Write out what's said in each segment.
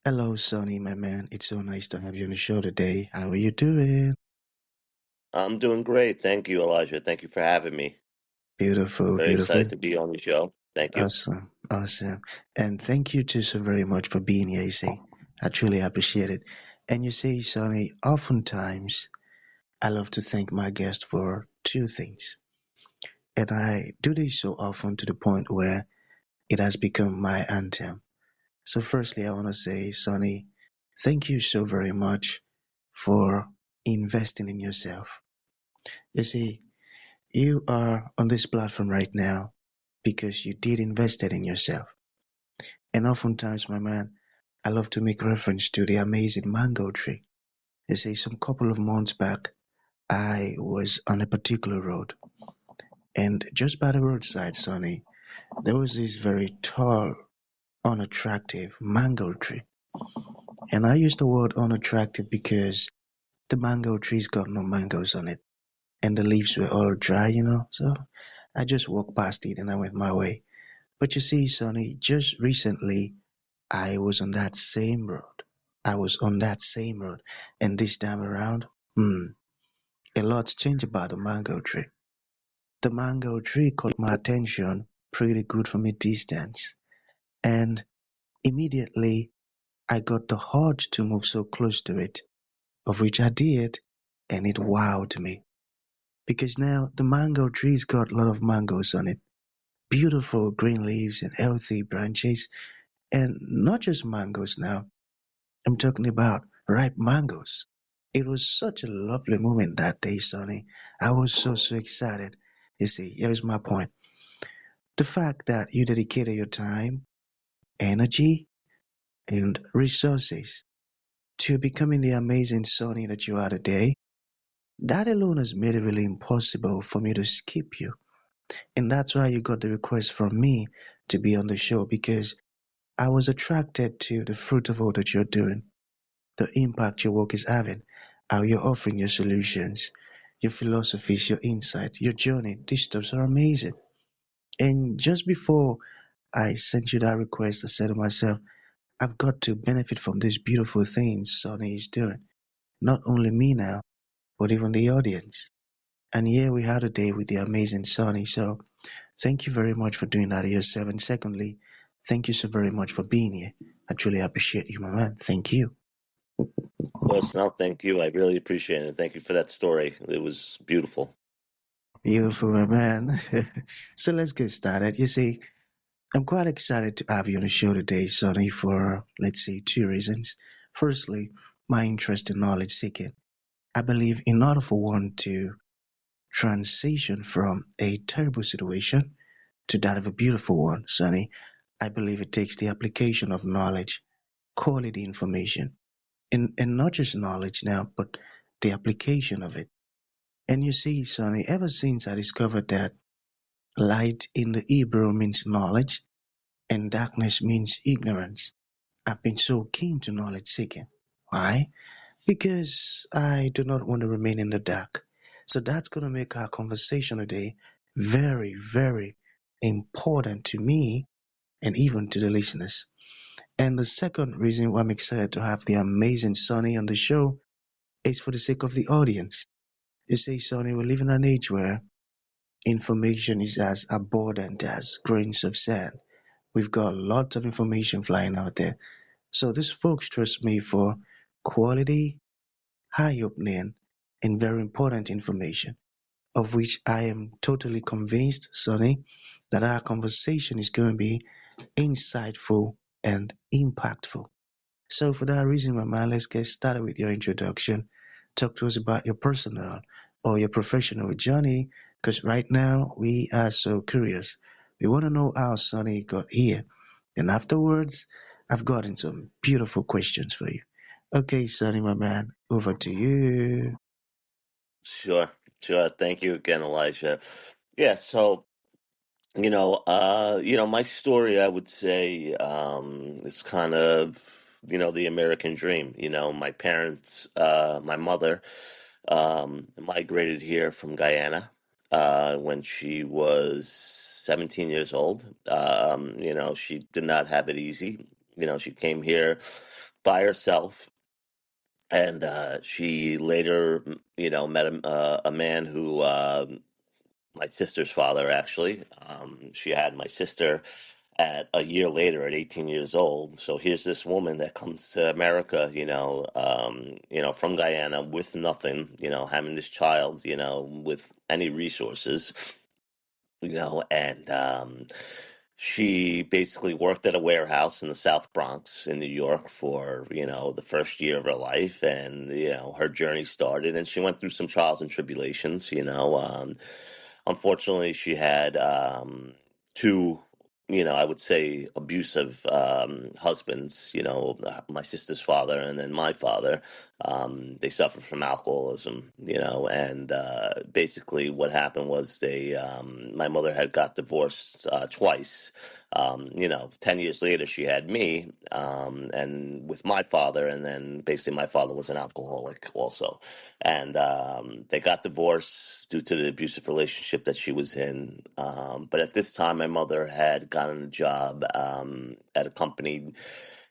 Hello, Sonny, my man. It's so nice to have you on the show today. How are you doing? I'm doing great. Thank you, Elijah. Thank you for having me. Beautiful, Very beautiful. excited to be on the show. Thank you. Awesome, awesome. And thank you too so very much for being here, you see. I truly appreciate it. And you see, Sonny, oftentimes I love to thank my guest for two things. And I do this so often to the point where it has become my anthem. So firstly, I want to say, Sonny, thank you so very much for investing in yourself. You see, you are on this platform right now because you did invested in yourself. And oftentimes, my man, I love to make reference to the amazing mango tree. You see, some couple of months back, I was on a particular road, and just by the roadside, Sonny, there was this very tall, unattractive mango tree. And I use the word unattractive because the mango tree's got no mangoes on it, and the leaves were all dry. So I just walked past it and I went my way. But you see, Sonny, just recently I was on that same road. I was on that same road, and this time around, a lot's changed about the mango tree. The mango tree caught my attention pretty good from a distance, and immediately I got the urge to move so close to it, of which I did, and it wowed me. Because now the mango tree's got a lot of mangoes on it, beautiful green leaves and healthy branches, and not just mangoes now. I'm talking about ripe mangoes. It was such a lovely moment that day, Sonny. I was so excited. You see, here's my point. The fact that you dedicated your time, energy, and resources to becoming the amazing Sonny that you are today, that alone has made it really impossible for me to skip you. And that's why you got the request from me to be on the show because I was attracted to the fruit of all that you're doing, the impact your work is having, how you're offering your solutions, your philosophies, your insight, your journey. These stuffs are amazing. And just before I sent you that request, I said to myself, I've got to benefit from these beautiful things Sonny is doing. Not only me now, but even the audience. And here we are today with the amazing Sonny. So thank you very much for doing that yourself. And secondly, thank you so very much for being here. I truly appreciate you, my man. Thank you. Of course, no, thank you. I really appreciate it. Thank you for that story. It was beautiful. Beautiful, my man. So let's get started. You see, I'm quite excited to have you on the show today, Sonny, for let's say two reasons. Firstly, my interest in knowledge seeking. I believe in order for one to transition from a terrible situation to that of a beautiful one, Sonny, I believe it takes the application of knowledge, quality information, and not just knowledge now, but the application of it. And you see, Sonny, ever since I discovered that light in the Hebrew means knowledge and darkness means ignorance, I've been so keen to knowledge seeking. Why? Because I do not want to remain in the dark. So that's going to make our conversation today very important to me and even to the listeners. And the second reason why I'm excited to have the amazing Sonny on the show is for the sake of the audience. You see, Sonny, we live in an age where information is as abundant as grains of sand. We've got lots of information flying out there. So these folks trust me for quality, eye-opening, and very important information, of which I am totally convinced, Sonny, that our conversation is going to be insightful and impactful. So for that reason, my man, let's get started with your introduction. Talk to us about your personal or your professional journey, because right now we are so curious. We want to know how Sonny got here. And afterwards, I've gotten some beautiful questions for you. Okay, Sonny, my man, over to you. Sure, sure. Thank you again, Elijah. Yeah, so my story, I would say, is kind of, the American dream. My parents, my mother, migrated here from Guyana when she was 17 years old. She did not have it easy. She came here by herself, and she later, met a man who, my sister's father, actually. She had my sister at a year later at 18 years old. So here's this woman that comes to America, from Guyana with nothing, having this child, with any resources, and she basically worked at a warehouse in the South Bronx in New York for, the first year of her life. And, her journey started, and she went through some trials and tribulations. Unfortunately, she had two, I would say abusive husbands, my sister's father and then my father. They suffered from alcoholism, and basically what happened was my mother had got divorced twice. 10 years later, she had me, and with my father, and then basically my father was an alcoholic also. And they got divorced due to the abusive relationship that she was in. But at this time, my mother had gotten a job at a company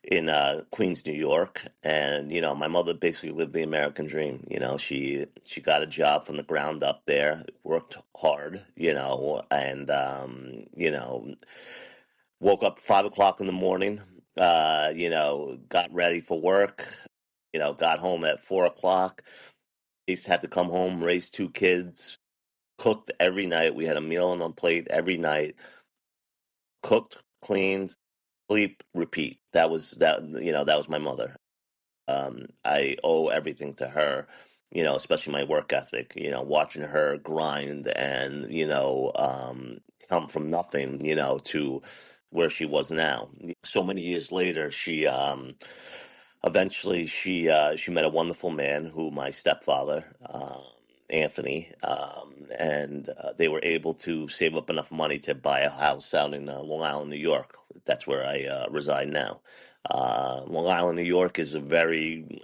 in Queens, New York, and my mother basically lived the American dream. She got a job from the ground up there, worked hard, and woke up 5 o'clock in the morning, got ready for work, got home at 4 o'clock. Used to have to come home, raise two kids, cooked every night. We had a meal on our plate every night, cooked, cleaned, sleep, repeat. That was my mother. I owe everything to her, especially my work ethic, watching her grind and, come from nothing, to where she was now. So many years later, she eventually she met a wonderful man who my stepfather, Anthony, and they were able to save up enough money to buy a house out in Long Island, New York. That's where I reside now. Long Island, New York is a very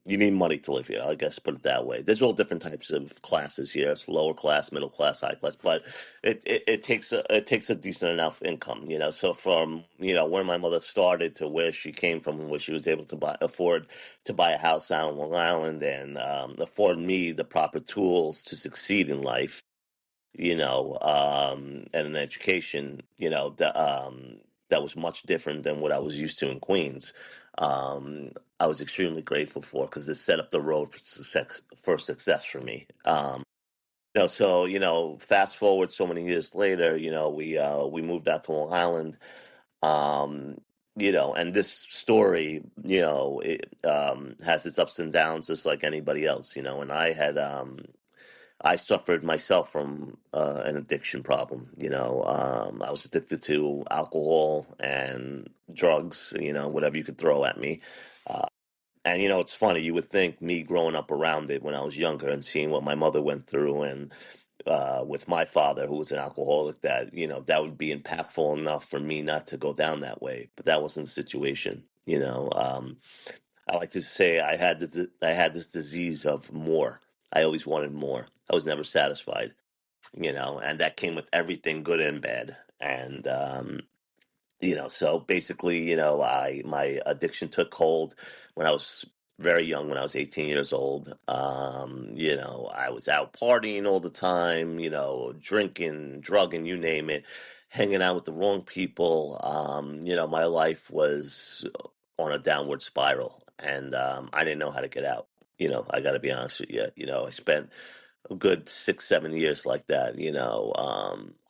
you need money to live here, I guess, put it that way. There's all different types of classes here. It's lower class, middle class, high class, but it takes a decent enough income, So from where my mother started to where she came from, and where she was able to afford to buy a house out on Long Island, and afford me the proper tools to succeed in life, and an education, that was much different than what I was used to in Queens. I was extremely grateful for, because this set up the road for success for me. So fast forward so many years later, we moved out to Long Island. Um, and this story, it has its ups and downs just like anybody else, and I suffered myself from an addiction problem. I was addicted to alcohol and drugs, whatever you could throw at me. And it's funny. You would think, me growing up around it when I was younger and seeing what my mother went through, and with my father, who was an alcoholic, that that would be impactful enough for me not to go down that way. But that wasn't the situation. I like to say I had this disease of more. I always wanted more. I was never satisfied. And that came with everything, good and bad. And so basically, my addiction took hold when I was very young, when I was 18 years old. I was out partying all the time, drinking, drugging, you name it, hanging out with the wrong people. My life was on a downward spiral, and I didn't know how to get out. I got to be honest with you. I spent a good 6, 7 years like that,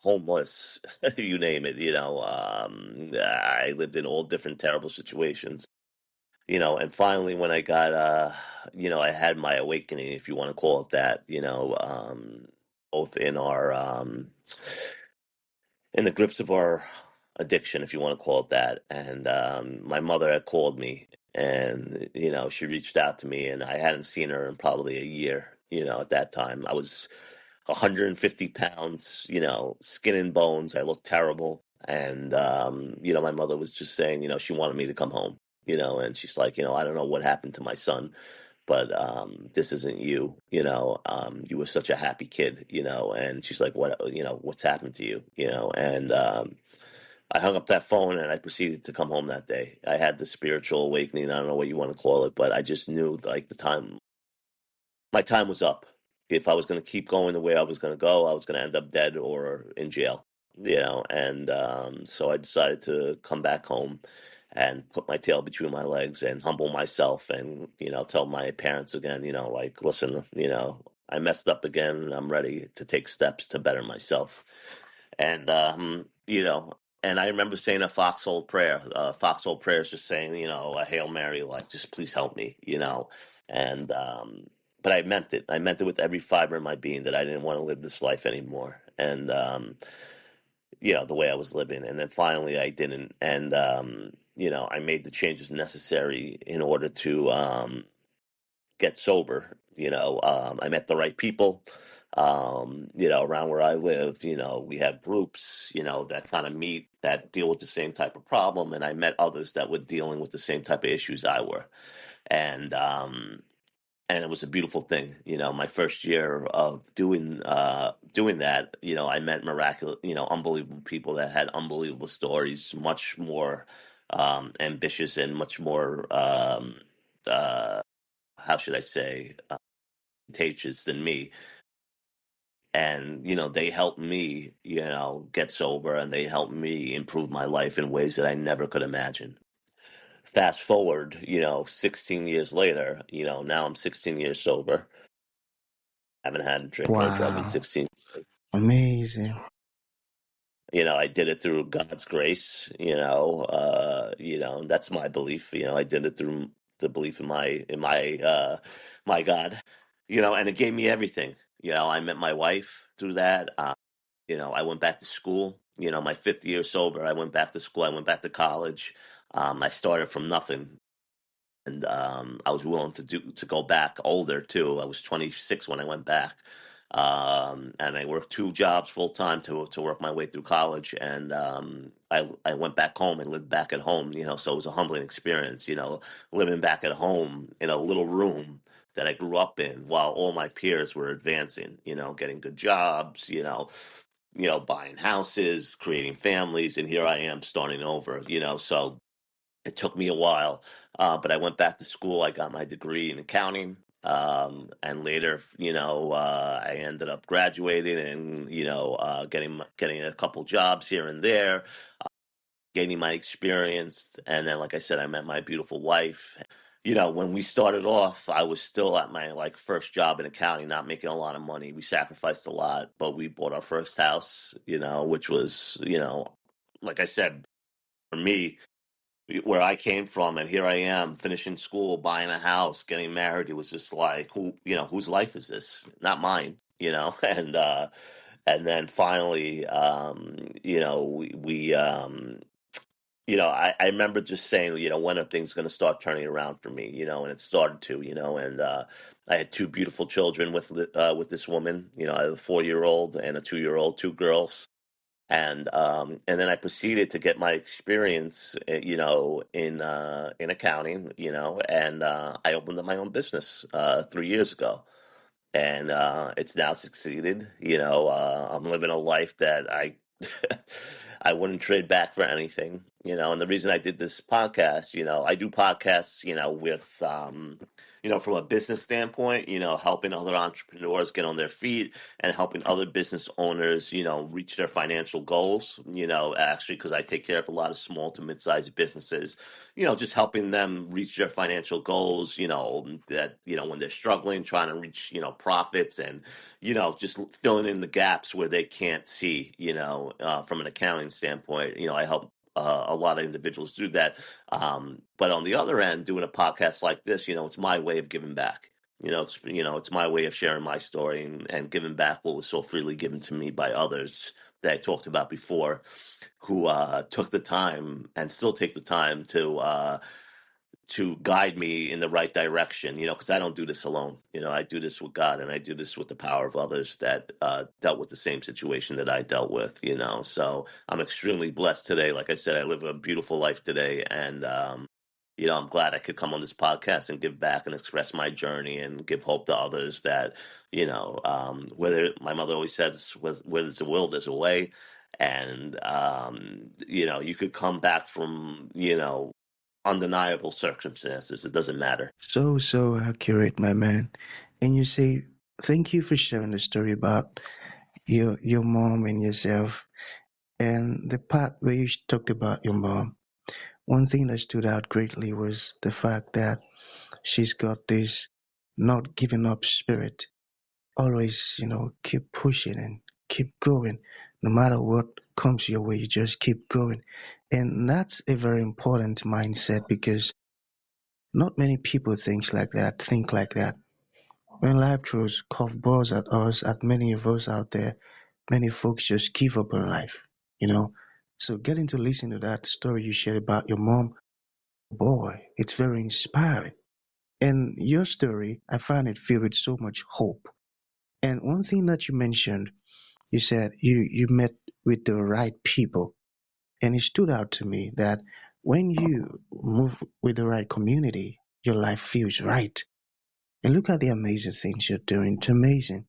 homeless, you name it, I lived in all different terrible situations, and finally when I got, I had my awakening, if you want to call it that, both in the grips of our addiction, if you want to call it that. And my mother had called me, and she reached out to me, and I hadn't seen her in probably a year. At that time, I was 150 pounds, skin and bones. I looked terrible, and my mother was just saying, she wanted me to come home. And she's like, I don't know what happened to my son, but this isn't you. You were such a happy kid, and she's like, what's happened to you? And I hung up that phone and I proceeded to come home that day. I had the spiritual awakening. I don't know what you want to call it, but I just knew like my time was up. If I was going to keep going the way I was going to go, I was going to end up dead or in jail, And so I decided to come back home and put my tail between my legs and humble myself and, tell my parents again, like, listen, I messed up again and I'm ready to take steps to better myself. And, and I remember saying a foxhole prayer. Foxhole prayer is just saying, a Hail Mary, like, just please help me, And but I meant it. I meant it with every fiber in my being that I didn't want to live this life anymore. And the way I was living. And then finally I didn't. And I made the changes necessary in order to get sober. I met the right people. Around where I live, we have groups, that kind of meet that deal with the same type of problem. And I met others that were dealing with the same type of issues I were. And and it was a beautiful thing. My first year of doing that, I met miraculous, unbelievable people that had unbelievable stories, much more ambitious and much more uh, how should I say, contagious than me. And they helped me, get sober, and they helped me improve my life in ways that I never could imagine. Fast forward, 16 years later, now I'm 16 years sober. Haven't had a drink or a drug in Wow. 16. Amazing. I did it through God's grace, and that's my belief. I did it through the belief in my God, and it gave me everything. I met my wife through that. I went back to school, my fifth year sober. I went back to school. I went back to college. I started from nothing. And I was willing to go back older too. I was 26 when I went back, and I worked two jobs full time to work my way through college. And I went back home and lived back at home. So it was a humbling experience. Living back at home in a little room that I grew up in while all my peers were advancing. Getting good jobs. Buying houses, creating families, and here I am starting over. So it took me a while, but I went back to school. I got my degree in accounting, and later, I ended up graduating and getting a couple jobs here and there, gaining my experience, and then, like I said, I met my beautiful wife. When we started off, I was still at my like first job in accounting, not making a lot of money. We sacrificed a lot, but we bought our first house. Which was, like I said, for me where I came from, and here I am finishing school, buying a house, getting married. It was just like, whose life is this? Not mine, and then finally, I remember just saying, when are things going to start turning around for me, and it started to, and I had two beautiful children with this woman. I have a 4-year-old and a 2-year-old, two girls, and then I proceeded to get my experience, in accounting, and I opened up my own business 3 years ago, and it's now succeeded. I'm living a life that I I wouldn't trade back for anything. And the reason I did this podcast, I do podcasts, with from a business standpoint, helping other entrepreneurs get on their feet and helping other business owners, reach their financial goals. Actually, because I take care of a lot of small to mid-sized businesses, just helping them reach their financial goals, that, when they're struggling, trying to reach, profits, and, just filling in the gaps where they can't see, from an accounting standpoint. I help a lot of individuals do that. But on the other end, doing a podcast like this, it's my way of giving back. It's my way of sharing my story and giving back what was so freely given to me by others that I talked about before, who took the time and still take the time to guide me in the right direction, because I don't do this alone. I do this with God, and I do this with the power of others that dealt with the same situation that I dealt with, So I'm extremely blessed today. Like I said, I live a beautiful life today, and, I'm glad I could come on this podcast and give back and express my journey and give hope to others that, whether my mother always says, where there's a will, there's a way. and you could come back from undeniable circumstances. It doesn't matter. So, so accurate, my man. And you say, thank you for sharing the story about your mom and yourself. And the part where you talked about your mom, one thing that stood out greatly was the fact that she's got this not giving up spirit. Always, keep pushing and keep going. No matter what comes your way, you just keep going. And that's a very important mindset because not many people think like that. When life throws curveballs at us, at many of us out there, many folks just give up on life, you know. So getting to listen to that story you shared about your mom, boy, it's very inspiring. And your story, I find it filled with so much hope. And one thing that you mentioned, you said you met with the right people. And it stood out to me that when you move with the right community, your life feels right. And look at the amazing things you're doing. It's amazing.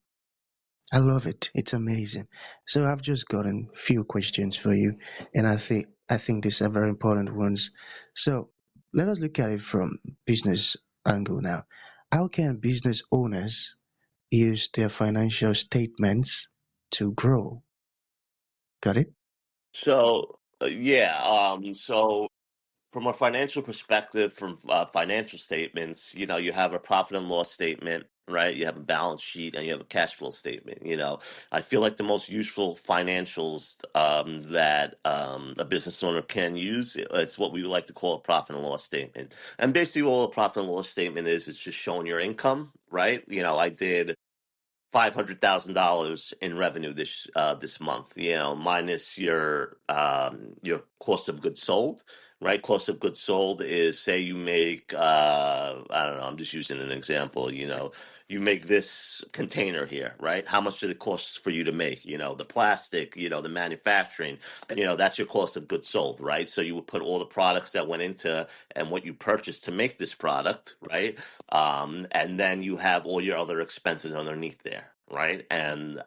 I love it. It's amazing. So I've just gotten few questions for you, and I think these are very important ones. So let us look at it from business angle now. How can business owners use their financial statements to grow? Got it? So yeah, so from a financial perspective, from financial statements, you have a profit and loss statement, right? You have a balance sheet and you have a cash flow statement. I feel like the most useful financials that a business owner can use, it's what we like to call a profit and loss statement. And basically, all a profit and loss statement is, it's just showing your income, right? I did $500,000 in revenue this month, minus your cost of goods sold, right? Cost of goods sold is, say you make, I don't know, I'm just using an example, you make this container here, right? How much did it cost for you to make? The plastic, the manufacturing, that's your cost of goods sold, right? So you would put all the products that went into and what you purchased to make this product, right? And then you have all your other expenses underneath there, right? And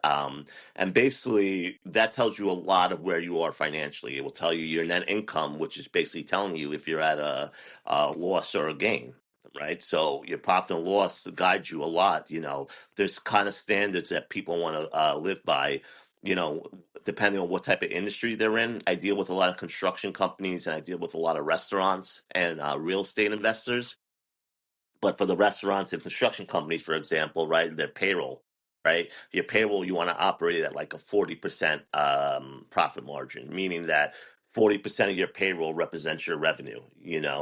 basically that tells you a lot of where you are financially. It will tell you your net income, which is basically telling you if you're at a loss or a gain. Right, so your profit and loss guides you a lot. There's kind of standards that people want to live by. You know, depending on what type of industry they're in. I deal with a lot of construction companies, and I deal with a lot of restaurants and real estate investors. But for the restaurants and construction companies, for example, right, their payroll, right, your payroll, you want to operate at like a 40% profit margin, meaning that 40% of your payroll represents your revenue.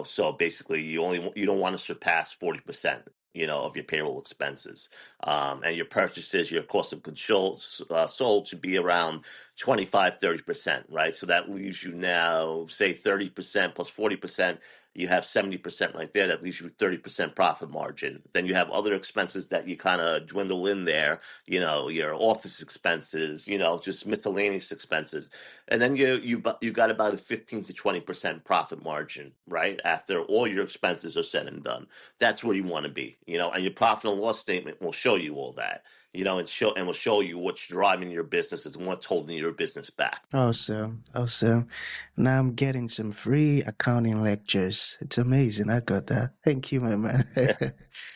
So basically, you don't want to surpass 40%. Of your payroll expenses, and your purchases, your cost of goods sold should be around 25-30%, right? So that leaves you now, say 30% plus 40%, you have 70% right there. That leaves you 30% profit margin. Then you have other expenses that you kind of dwindle in there, your office expenses, just miscellaneous expenses. And then you got about a 15 to 20% profit margin, right? After all your expenses are said and done. That's where you want to be, and your profit and loss statement will show you all that, and will show you what's driving your business and what's holding your business back. Awesome, awesome. Now I'm getting some free accounting lectures. It's amazing. I got that. Thank you, my man. Yeah.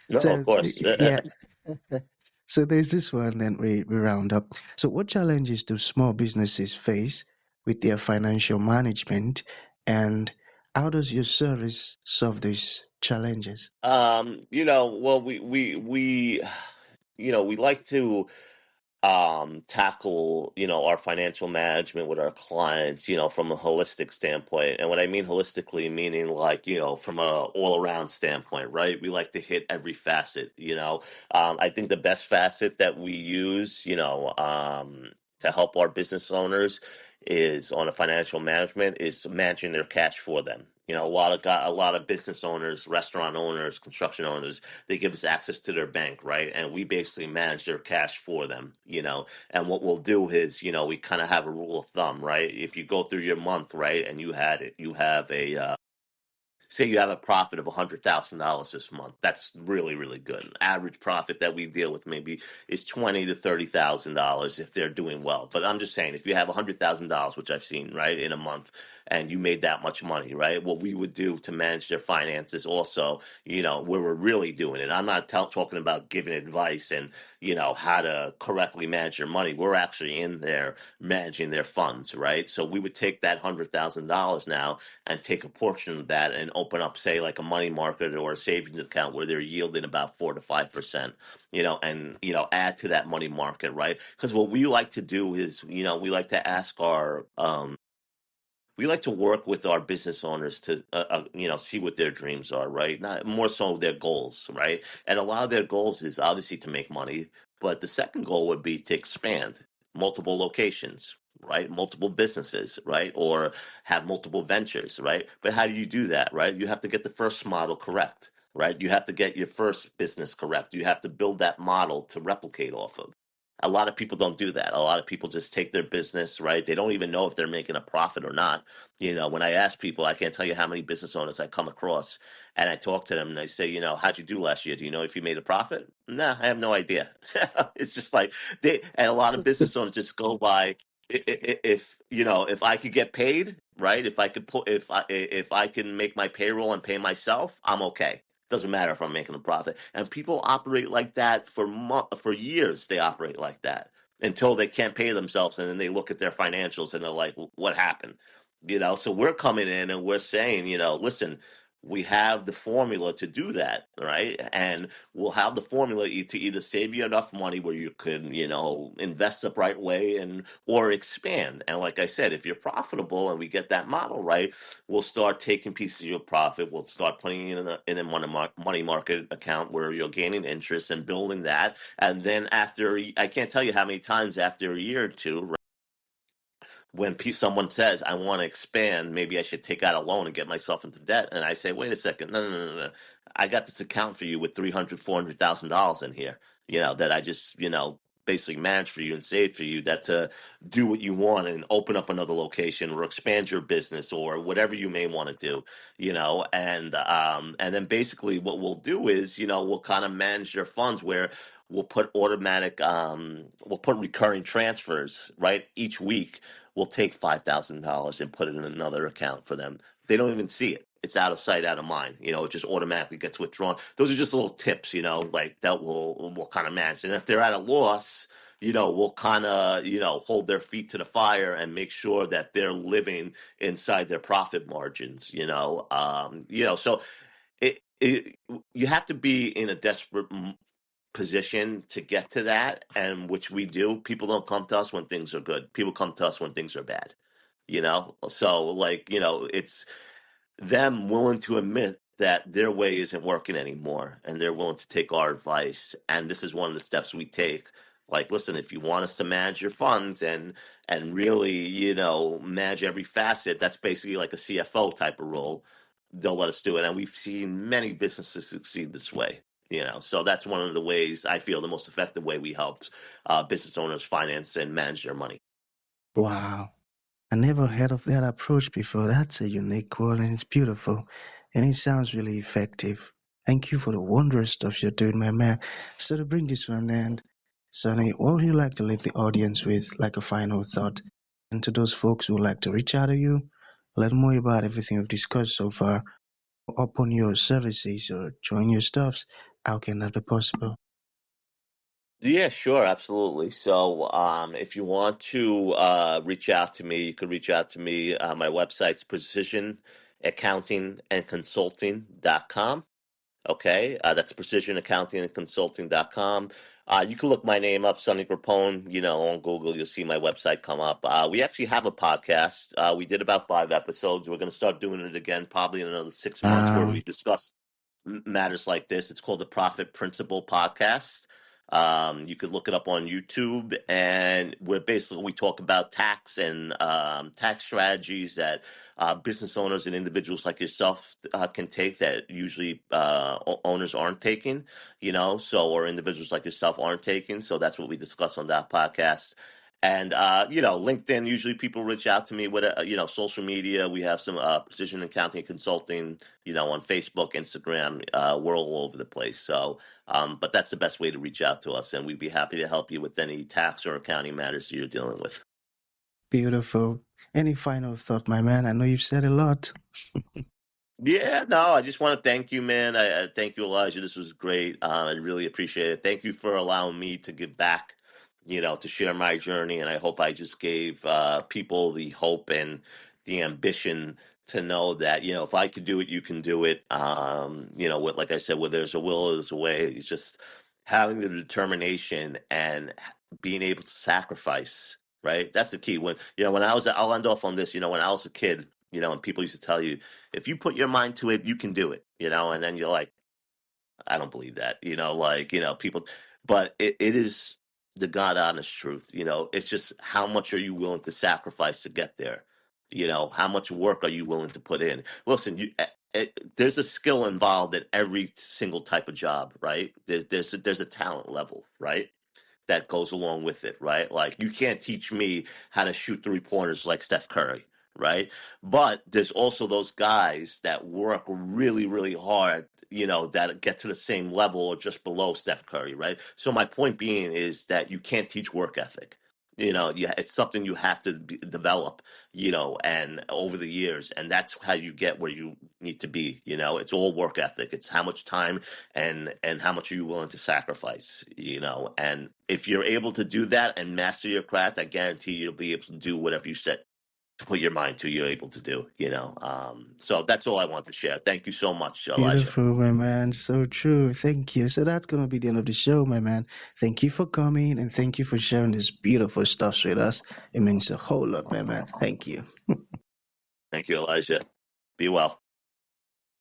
No, of So, course. yeah. So there's this one, then we round up. So, what challenges do small businesses face with their financial management, and how does your service solve these challenges? Well, we like to tackle our financial management with our clients, from a holistic standpoint. And what I mean holistically, meaning like, from a all around standpoint, right? We like to hit every facet. I think the best facet that we use, to help our business owners is on a financial management, is managing their cash for them. A lot of business owners, restaurant owners, construction owners, they give us access to their bank, right? And we basically manage their cash for them. And what we'll do is, we kind of have a rule of thumb, right? If you go through your month, right, and you have say you have a profit of $100,000 this month. That's really, really good. An average profit that we deal with maybe is $20,000 to $30,000 if they're doing well. But I'm just saying, if you have $100,000, which I've seen, right, in a month, and you made that much money, right, what we would do to manage their finances also, where we're really doing it. I'm not talking about giving advice and, how to correctly manage your money. We're actually in there managing their funds, right? So we would take that $100,000 now and take a portion of that and open up, say, like a money market or a savings account where they're yielding about 4 to 5%, and add to that money market, right? Because what we like to do is, we like to ask our we like to work with our business owners to see what their dreams are, right? Not more so their goals, right? And a lot of their goals is obviously to make money, but the second goal would be to expand multiple locations, right? Multiple businesses, right? Or have multiple ventures, right? But how do you do that, right? You have to get the first model correct, right? You have to get your first business correct. You have to build that model to replicate off of. A lot of people don't do that. A lot of people just take their business, right? They don't even know if they're making a profit or not. When I ask people, I can't tell you how many business owners I come across, and I talk to them and I say, how'd you do last year? Do you know if you made a profit? Nah, I have no idea. It's just like and a lot of business owners just go by, if I could get paid, right? If I could if I can make my payroll and pay myself, I'm okay. Doesn't matter if I'm making a profit. And people operate like that for years. They operate like that until they can't pay themselves, and then they look at their financials and they're like, "What happened?" So we're coming in and we're saying, listen, we have the formula to do that, right? And we'll have the formula to either save you enough money where you could, invest the right way and or expand. And like I said, if you're profitable and we get that model right, we'll start taking pieces of your profit. We'll start putting it in a money market account where you're gaining interest and building that. And then I can't tell you how many times after a year or two, when someone says, I want to expand, maybe I should take out a loan and get myself into debt. And I say, wait a second, no, no, no, no. I got this account for you with $300,000, $400,000 in here, that I just, basically manage for you and save for you, that to do what you want and open up another location or expand your business or whatever you may want to do, and then basically what we'll do is, we'll kind of manage your funds where we'll put recurring transfers, right? Each week we'll take $5,000 and put it in another account for them. They don't even see it. It's out of sight, out of mind. It just automatically gets withdrawn. Those are just little tips, like that we'll kind of manage. And if they're at a loss, we'll kind of, hold their feet to the fire and make sure that they're living inside their profit margins, so you have to be in a desperate position to get to that, and which we do. People don't come to us when things are good. People come to us when things are bad. So like, it's them willing to admit that their way isn't working anymore, and they're willing to take our advice. And this is one of the steps we take. Like, listen, if you want us to manage your funds and really, manage every facet, that's basically like a CFO type of role. They'll let us do it, and we've seen many businesses succeed this way. So that's one of the ways I feel the most effective way we help business owners finance and manage their money. Wow. I never heard of that approach before. That's a unique one and it's beautiful. And it sounds really effective. Thank you for the wondrous stuff you're doing, my man. So to bring this one end, Sonny, what would you like to leave the audience with, like a final thought? And to those folks who would like to reach out to you, learn more about everything we've discussed so far, upon your services or join your stuffs, how can that be possible? Yeah, sure, absolutely. So, if you want to reach out to me, you could reach out to me. My website's precisionaccountingandconsulting.com. Okay, that's precisionaccountingandconsulting.com. You can look my name up, Sonny Grappone, on Google. You'll see my website come up. We actually have a podcast. We did about 5 episodes. We're going to start doing it again probably in another 6 months, where Wow. we discuss matters like this. It's called the Profit Principle Podcast. You could look it up on YouTube, and we talk about tax and tax strategies that business owners and individuals like yourself can take that usually owners aren't taking, or individuals like yourself aren't taking. So that's what we discuss on that podcast. And LinkedIn. Usually, people reach out to me with social media. We have some precision accounting consulting. On Facebook, Instagram. We're all over the place. So, but that's the best way to reach out to us, and we'd be happy to help you with any tax or accounting matters you're dealing with. Beautiful. Any final thought, my man? I know you've said a lot. Yeah, no, I just want to thank you, man. I thank you, Elijah. This was great. I really appreciate it. Thank you for allowing me to give back, to share my journey. And I hope I just gave people the hope and the ambition to know that, if I could do it, you can do it. Like I said, where there's a will, there's a way. It's just having the determination and being able to sacrifice, right? That's the key. I'll end off on this, when I was a kid, and people used to tell you, if you put your mind to it, you can do it, and then you're like, I don't believe that, people, but it is the God honest truth. It's just how much are you willing to sacrifice to get there? How much work are you willing to put in? Listen, there's a skill involved in every single type of job, right? There's a talent level, right? That goes along with it, right? Like you can't teach me how to shoot 3-pointers like Steph Curry, right? But there's also those guys that work really, really hard, that get to the same level or just below Steph Curry, right? So my point being is that you can't teach work ethic. It's something you have to develop, and over the years, and that's how you get where you need to be. It's all work ethic. It's how much time and how much are you willing to sacrifice. And if you're able to do that and master your craft, I guarantee you'll be able to do whatever you set to put your mind to, you're able to do. So that's all I want to share. Thank you so much, Elijah. Beautiful, my man. So true. Thank you. So that's going to be the end of the show, my man. Thank you for coming and thank you for sharing this beautiful stuff with us. It means a whole lot, my man. Thank you. Thank you, Elijah. Be well.